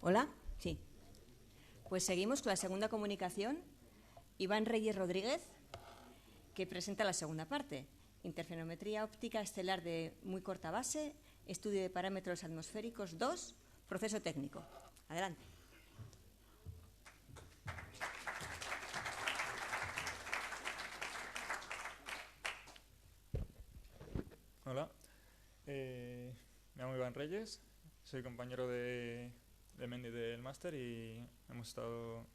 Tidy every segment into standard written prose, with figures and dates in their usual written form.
Hola, sí. Pues seguimos con la segunda comunicación. Iván Reyes Rodríguez, que presenta la segunda parte. Interferometría óptica estelar de muy corta base, estudio de parámetros atmosféricos 2, proceso técnico. Adelante. Hola, me llamo Iván Reyes, soy compañero de Mendy del máster y hemos estado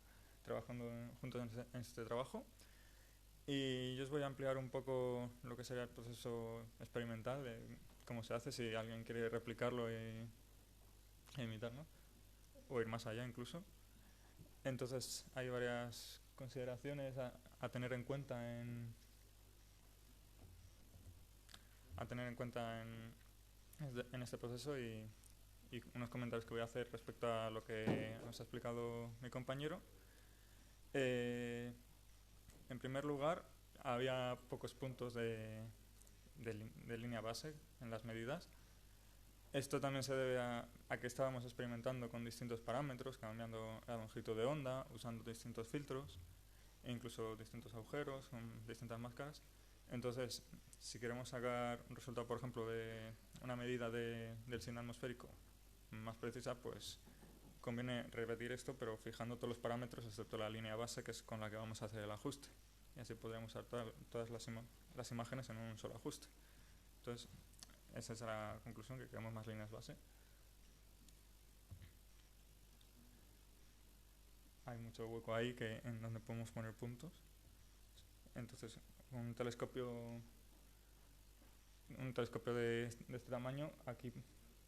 trabajando juntos en este trabajo. Y yo os voy a ampliar un poco lo que sería el proceso experimental, de cómo se hace, si alguien quiere replicarlo e imitarlo, o ir más allá incluso. Entonces hay varias consideraciones a tener en cuenta en este proceso y unos comentarios que voy a hacer respecto a lo que nos ha explicado mi compañero. En primer lugar, había pocos puntos de línea base en las medidas. Esto también se debe a que estábamos experimentando con distintos parámetros, cambiando la longitud de onda, usando distintos filtros e incluso distintos agujeros con distintas máscaras. Entonces, si queremos sacar un resultado, por ejemplo, de una medida del signo atmosférico más precisa, pues conviene repetir esto, pero fijando todos los parámetros excepto la línea base, que es con la que vamos a hacer el ajuste. Y así podríamos usar todas las imágenes en un solo ajuste. Entonces, esa es la conclusión, que queremos más líneas base. Hay mucho hueco ahí en donde podemos poner puntos. Entonces, un telescopio de este tamaño, aquí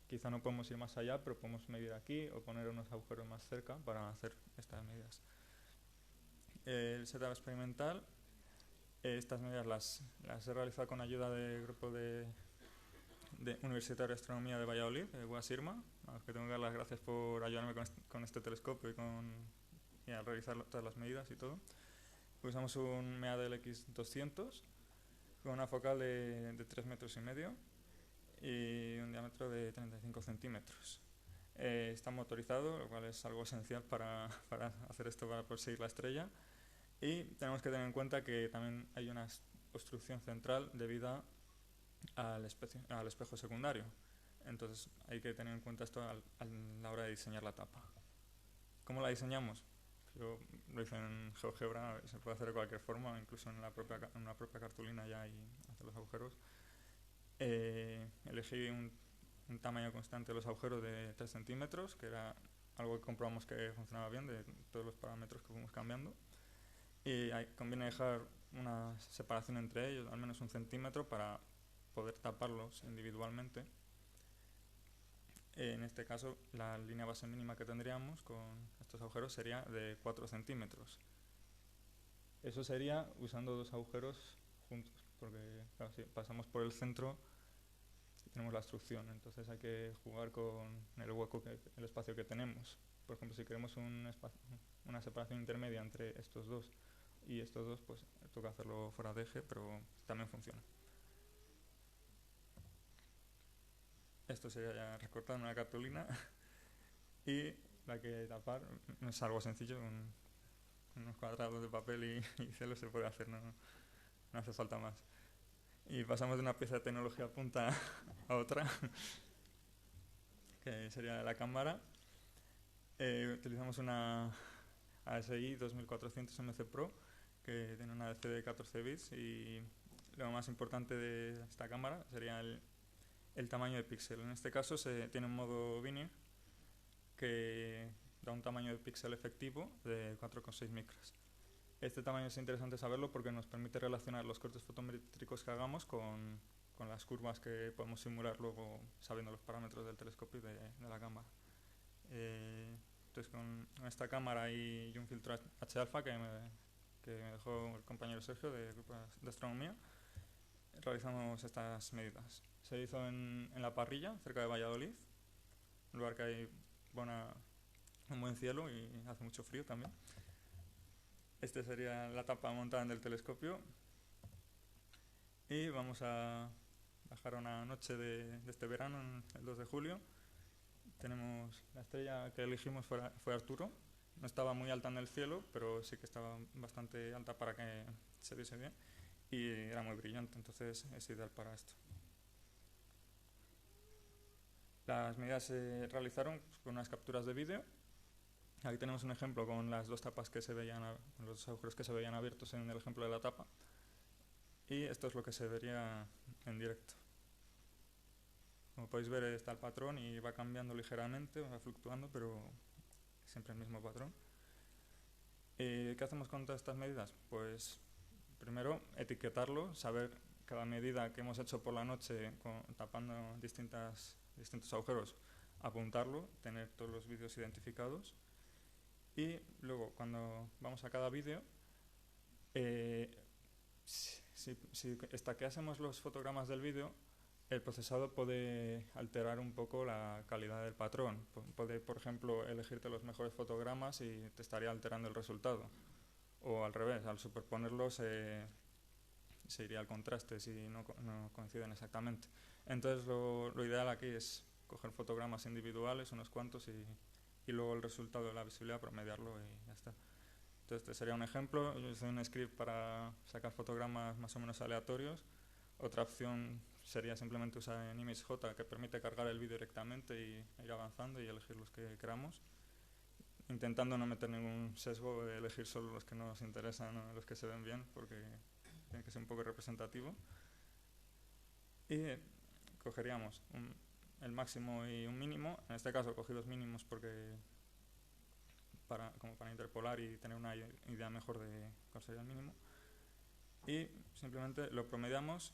quizá no podemos ir más allá, pero podemos medir aquí o poner unos agujeros más cerca para hacer estas medidas. El setup experimental, estas medidas las he realizado con ayuda del grupo de Universitario de Astronomía de Valladolid, de UASIRMA, a los que tengo que dar las gracias por ayudarme con este telescopio y al realizar todas las medidas y todo. Usamos un MEADEL X200 con una focal de 3 metros y medio y un diámetro de 35 centímetros. Está motorizado, lo cual es algo esencial para hacer esto, para perseguir la estrella. Y tenemos que tener en cuenta que también hay una obstrucción central debido al espejo secundario. Entonces hay que tener en cuenta esto a la hora de diseñar la tapa. ¿Cómo la diseñamos? Yo lo hice en GeoGebra, se puede hacer de cualquier forma, incluso en una propia cartulina ya y hacer los agujeros. Elegí un tamaño constante de los agujeros de 3 centímetros, que era algo que comprobamos que funcionaba bien de todos los parámetros que fuimos cambiando. Y conviene dejar una separación entre ellos, al menos 1 centímetro, para poder taparlos individualmente. En este caso, la línea base mínima que tendríamos con estos agujeros sería de 4 centímetros. Eso sería usando dos agujeros juntos, porque claro, si pasamos por el centro tenemos la obstrucción, entonces hay que jugar con el espacio que tenemos. Por ejemplo, si queremos una separación intermedia entre estos dos y estos dos, pues toca hacerlo fuera de eje, pero también funciona. Esto sería ya recortar una cartulina y la que tapar es algo sencillo, con unos cuadrados de papel y celo se puede hacer, no hace falta más. Y pasamos de una pieza de tecnología punta a otra, que sería la cámara. Utilizamos una ASI 2400 MC Pro, que tiene una DC de 14 bits, y lo más importante de esta cámara sería el tamaño de píxel. En este caso tiene un modo Linear que da un tamaño de píxel efectivo de 4,6 micras. Este tamaño es interesante saberlo porque nos permite relacionar los cortes fotométricos que hagamos con las curvas que podemos simular luego sabiendo los parámetros del telescopio y de la cámara. Entonces con esta cámara y un filtro H-alfa que me dejó el compañero Sergio del grupo de astronomía, realizamos estas medidas. Se hizo en La Parrilla, cerca de Valladolid, un lugar que hay un buen cielo y hace mucho frío también. Esta sería la tapa montada en el telescopio y vamos a bajar una noche de este verano, el 2 de julio. tenemos la estrella que elegimos fue Arturo. No estaba muy alta en el cielo, pero sí que estaba bastante alta para que se viese bien. Y era muy brillante, entonces es ideal para esto. Las medidas se realizaron con unas capturas de vídeo. Aquí tenemos un ejemplo con las dos tapas que se veían, con los agujeros que se veían abiertos en el ejemplo de la tapa. Y esto es lo que se vería en directo. Como podéis ver, está el patrón y va cambiando ligeramente, va fluctuando, pero siempre el mismo patrón. ¿Qué hacemos con todas estas medidas? Pues primero etiquetarlo, saber cada medida que hemos hecho por la noche tapando distintos agujeros, apuntarlo, tener todos los vídeos identificados. Y luego, cuando vamos a cada vídeo, si estaqueásemos los fotogramas del vídeo, el procesador puede alterar un poco la calidad del patrón. Puede, por ejemplo, elegirte los mejores fotogramas y te estaría alterando el resultado. O al revés, al superponerlos se iría al contraste si no coinciden exactamente. Entonces lo ideal aquí es coger fotogramas individuales, unos cuantos, y luego el resultado de la visibilidad promediarlo y ya está. Entonces este sería un ejemplo. Yo hice un script para sacar fotogramas más o menos aleatorios. Otra opción sería simplemente usar en ImageJ, que permite cargar el vídeo directamente y ir avanzando y elegir los que queramos, intentando no meter ningún sesgo de elegir solo los que nos interesan o los que se ven bien, porque tiene que ser un poco representativo. Y cogeríamos el máximo y un mínimo. En este caso cogí los mínimos porque como para interpolar y tener una idea mejor de cuál sería el mínimo. Y simplemente lo promediamos.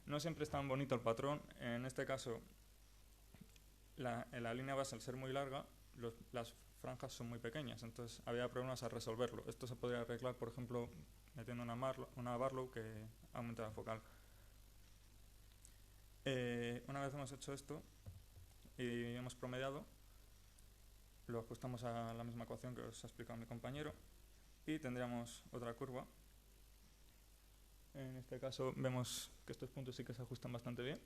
No siempre es tan bonito el patrón. En este caso, en la línea base, al ser muy larga, las franjas son muy pequeñas, entonces había problemas al resolverlo. Esto se podría arreglar, por ejemplo, metiendo una Barlow que aumenta la focal. Una vez hemos hecho esto y hemos promediado, lo ajustamos a la misma ecuación que os ha explicado mi compañero y tendríamos otra curva. En este caso vemos que estos puntos sí que se ajustan bastante bien.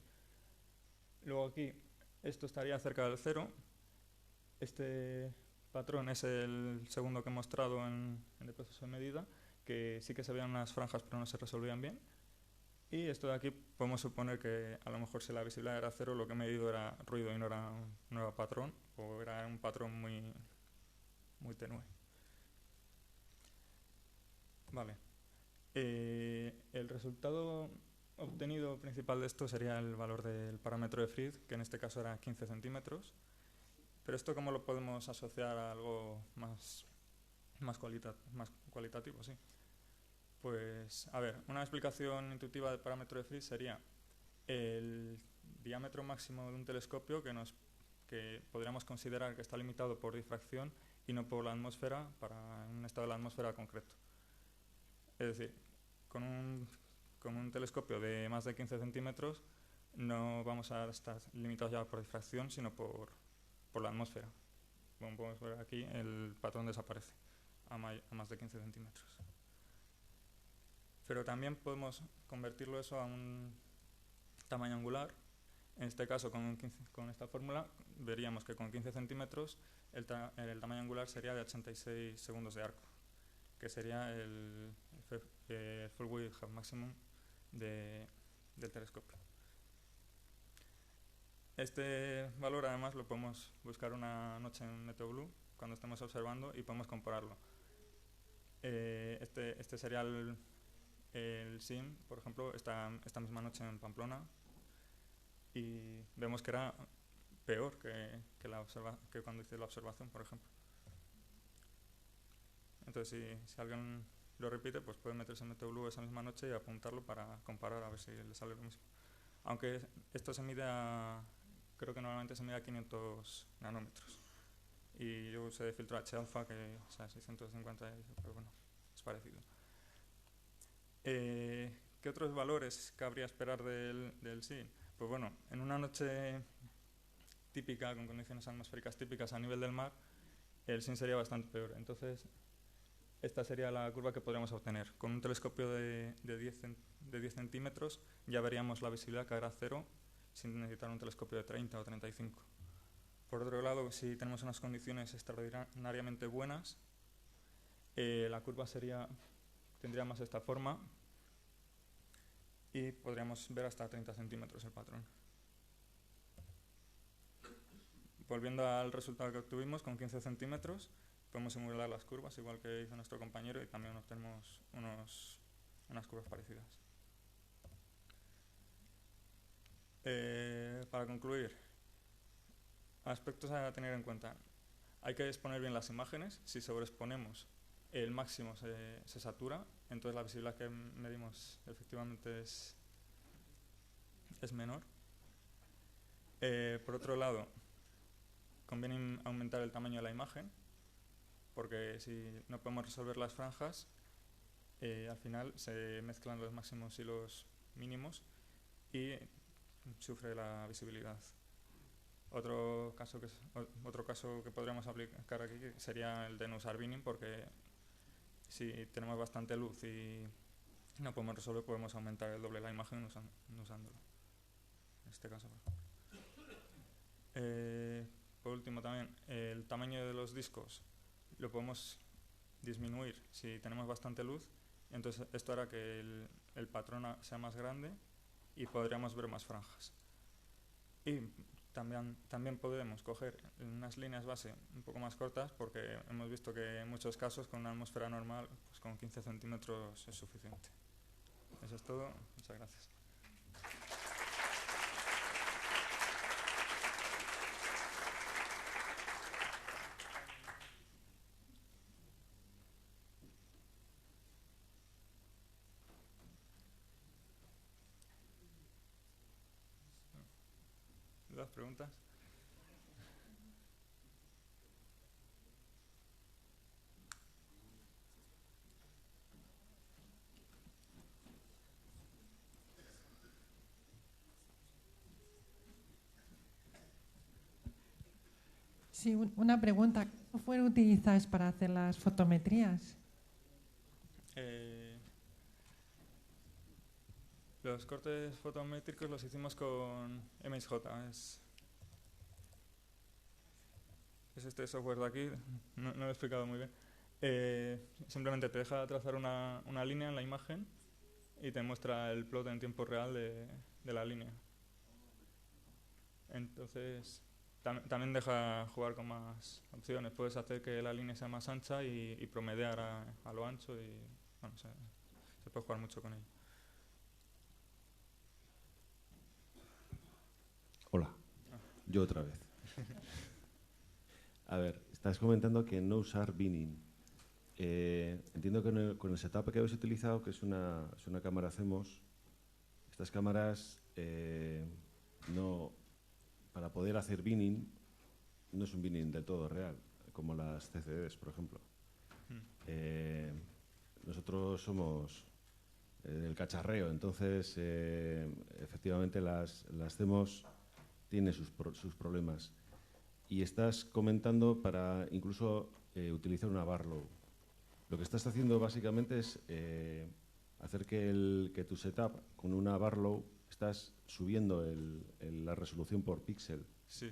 Luego aquí esto estaría cerca del 0. Este patrón es el segundo que he mostrado en el proceso de medida, que sí que se veían unas franjas pero no se resolvían bien. Y esto de aquí podemos suponer que a lo mejor si la visibilidad era 0, lo que he medido era ruido y no era patrón, o era un patrón muy tenue. Vale. El resultado obtenido principal de esto sería el valor del parámetro de Fried, que en este caso era 15 centímetros. Pero esto, ¿cómo lo podemos asociar a algo más cualitativo? Sí. Pues, a ver, una explicación intuitiva del parámetro de Fried sería el diámetro máximo de un telescopio que podríamos considerar que está limitado por difracción y no por la atmósfera para un estado de la atmósfera concreto. Es decir, con un telescopio de más de 15 centímetros no vamos a estar limitados ya por difracción, sino por la atmósfera. Como podemos ver aquí, el patrón desaparece a más de 15 centímetros. Pero también podemos convertirlo eso a un tamaño angular. En este caso, con esta fórmula, veríamos que con 15 centímetros el tamaño angular sería de 86 segundos de arco, que sería el full width half maximum del telescopio. Este valor además lo podemos buscar una noche en NeoBlue cuando estemos observando y podemos compararlo. Este sería el SIM, por ejemplo, esta misma noche en Pamplona, y vemos que era peor que cuando hice la observación, por ejemplo. Entonces, si alguien lo repite, pues puede meterse en NeoBlue esa misma noche y apuntarlo para comparar a ver si le sale lo mismo. Aunque esto se mide creo que normalmente se mide a 500 nanómetros. Y yo usé filtro H-alfa, que es a 650, pero bueno, es parecido. ¿Qué otros valores cabría esperar del SIN? Pues bueno, en una noche típica, con condiciones atmosféricas típicas a nivel del mar, el SIN sería bastante peor. Entonces, esta sería la curva que podríamos obtener. Con un telescopio de 10 centímetros ya veríamos la visibilidad caer a 0 sin necesitar un telescopio de 30 o 35. Por otro lado, si tenemos unas condiciones extraordinariamente buenas, la curva tendría más esta forma y podríamos ver hasta 30 centímetros el patrón. Volviendo al resultado que obtuvimos, con 15 centímetros podemos simular las curvas, igual que hizo nuestro compañero, y también obtenemos unas curvas parecidas. Para concluir, aspectos a tener en cuenta. Hay que exponer bien las imágenes. Si sobreexponemos, el máximo se satura, entonces la visibilidad que medimos efectivamente es menor. Por otro lado, conviene aumentar el tamaño de la imagen, porque si no podemos resolver las franjas, al final se mezclan los máximos y los mínimos y sufre la visibilidad. Otro caso que podríamos aplicar aquí sería el de no usar binning, porque si tenemos bastante luz y no podemos resolver, podemos aumentar el doble la imagen usándolo. En este caso, por último, también el tamaño de los discos lo podemos disminuir si tenemos bastante luz. Entonces esto hará que el patrón sea más grande y podríamos ver más franjas. Y también podemos coger unas líneas base un poco más cortas, porque hemos visto que en muchos casos con una atmósfera normal, pues con 15 centímetros es suficiente. Eso es todo. Muchas gracias. ¿Dudas, preguntas? Sí, una pregunta. ¿Qué software utilizáis para hacer las fotometrías? Los cortes fotométricos los hicimos con MXJ. Es este software de aquí. No lo he explicado muy bien. Simplemente te deja trazar una línea en la imagen y te muestra el plot en tiempo real de la línea. Entonces también deja jugar con más opciones. Puedes hacer que la línea sea más ancha y promediar a lo ancho, y bueno, se puede jugar mucho con ello. Hola, yo otra vez. A ver, estás comentando que no usar binning. Entiendo que con el setup que habéis utilizado, que es una cámara CMOS, estas cámaras para poder hacer binning, no es un binning del todo real, como las CCDs, por ejemplo. Nosotros somos del cacharreo, entonces efectivamente las CMOS tienen sus problemas. Y estás comentando para incluso utilizar una Barlow. Lo que estás haciendo básicamente es hacer que tu setup con una Barlow estás subiendo la resolución por píxel. Sí.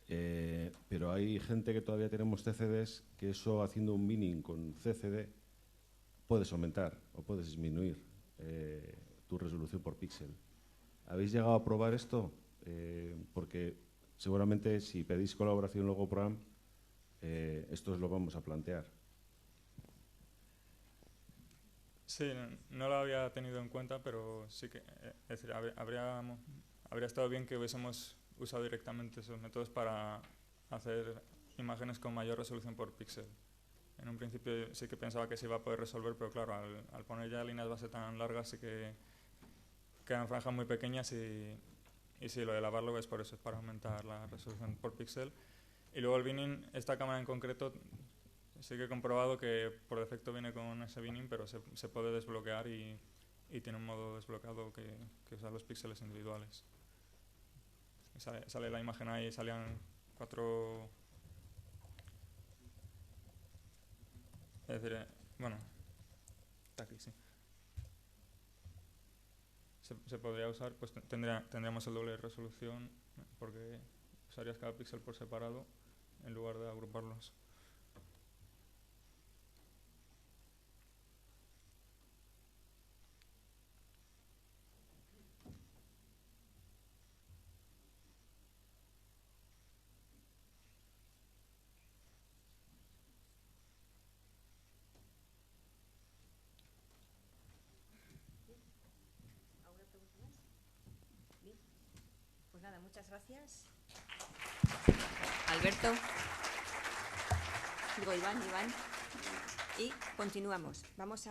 Pero hay gente que todavía tenemos CCDs que eso, haciendo un binning con CCD, puedes aumentar o puedes disminuir tu resolución por píxel. ¿Habéis llegado a probar esto? Porque seguramente si pedís colaboración luego ProAm, esto os lo vamos a plantear. Sí, no lo había tenido en cuenta, pero sí que es decir, habría estado bien que hubiésemos usado directamente esos métodos para hacer imágenes con mayor resolución por píxel. En un principio sí que pensaba que se iba a poder resolver, pero claro, al poner ya líneas base tan largas sí que quedan franjas muy pequeñas, y sí, lo de la Barlow es por eso, es para aumentar la resolución por píxel. Y luego el binning, esta cámara en concreto, sí que he comprobado que por defecto viene con ese binning, pero se puede desbloquear y tiene un modo desbloqueado que usa los píxeles individuales. Sale la imagen ahí, salían 4... Es decir, bueno, está aquí, sí. Se podría usar, pues tendríamos el doble de resolución, porque usarías cada píxel por separado en lugar de agruparlos. Pues nada, muchas gracias. Alberto. Digo, Iván. Y continuamos. Vamos a